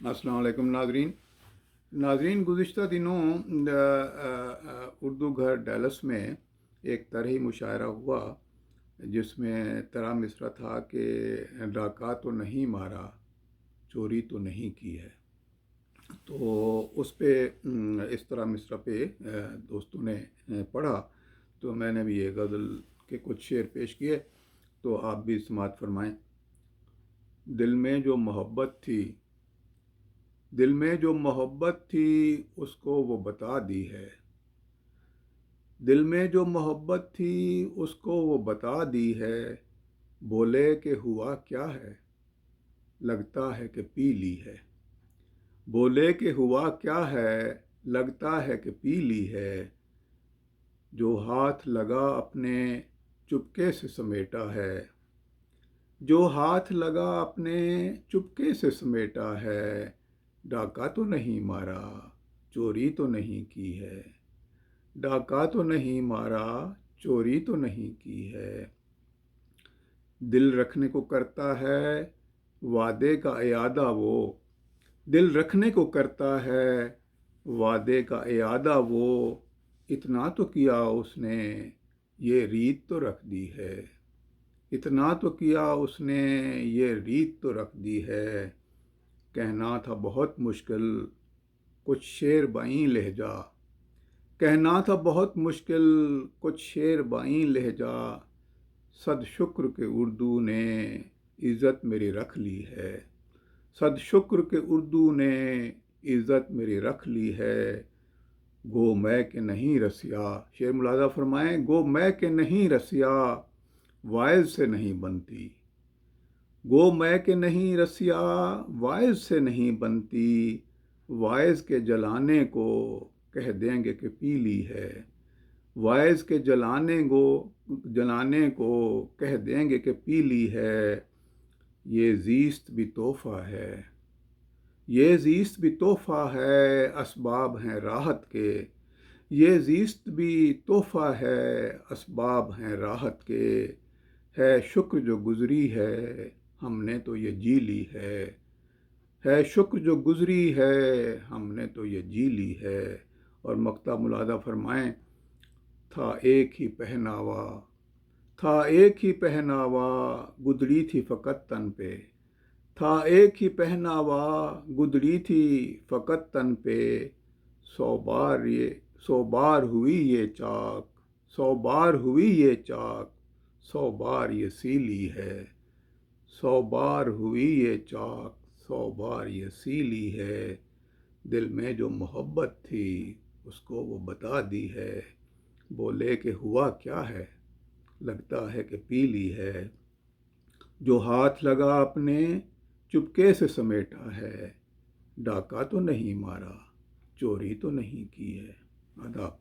अस्सलाम वालेकुम नाजरीन, गुज़िश्ता दिनों उर्दू घर डैलस में एक तरही मुशायरा हुआ जिसमें तरह मिसरा था कि डाका तो नहीं मारा, चोरी तो नहीं की है। तो उस पे इस तरह मिसरा पे दोस्तों ने पढ़ा, तो मैंने भी ये गज़ल के कुछ शेर पेश किए, तो आप भी समाअत फरमाएं। दिल में जो मोहब्बत थी, दिल में जो मोहब्बत थी उसको वो बता दी है। दिल में जो मोहब्बत थी उसको वो बता दी है। बोले कि हुआ क्या है, लगता है कि पी ली है। बोले कि हुआ क्या है, लगता है कि पी ली है। जो हाथ लगा अपने चुपके से समेटा है। जो हाथ लगा अपने चुपके से समेटा है। डाका तो नहीं मारा, चोरी तो नहीं की है। डाका तो नहीं मारा, चोरी तो नहीं की है। दिल रखने को करता है वादे का इयादा वो। दिल रखने को करता है वादे का इयादा वो। इतना तो किया उसने, ये रीत तो रख दी है। इतना तो किया उसने, ये रीत तो रख दी है। कहना था बहुत मुश्किल, कुछ शेर बाईं लहजा। कहना था बहुत मुश्किल, कुछ शेर बाईं लहजा। सद शुक्र के उर्दू ने इज़्ज़त मेरी रख ली है। सद शुक्र के उर्दू ने इज़्ज़त मेरी रख ली है। गो मैं के नहीं रसिया, शेर मुलाजा फरमाएं, गो मैं के नहीं रसिया, वाइज से नहीं बनती। गो मैं के नहीं रसिया, वाइज से नहीं बनती। वाइज के जलाने को कह देंगे कि पी ली है। वाइज के जलाने को कह देंगे कि पी ली है। ये ज़ीस्त भी तोहफ़ा है। ये ज़ीस्त भी तोहफ़ा है, असबाब हैं राहत के। ये ज़ीस्त भी तोहफ़ा है, असबाब हैं राहत के। है शुक्र जो गुज़री है, हमने तो ये जी ली है शुक्र जो गुज़री है, हमने तो ये जी ली है। और मक्ता मुलादा फरमाएं, था एक ही पहनावा, था एक ही पहनावा, गुदड़ी थी फ़कत तन पे। था एक ही पहनावा, गुदड़ी थी फ़कत तन पे। सौ बार हुई ये चाक, सौ बार हुई ये चाक, सौ बार ये सीली है। सौ बार हुई ये चाक, सौ बार ये सीली है। दिल में जो मोहब्बत थी उसको वो बता दी है। बोले कि हुआ क्या है, लगता है कि पी ली है। जो हाथ लगा अपने चुपके से समेटा है। डाका तो नहीं मारा, चोरी तो नहीं की है। आदाब।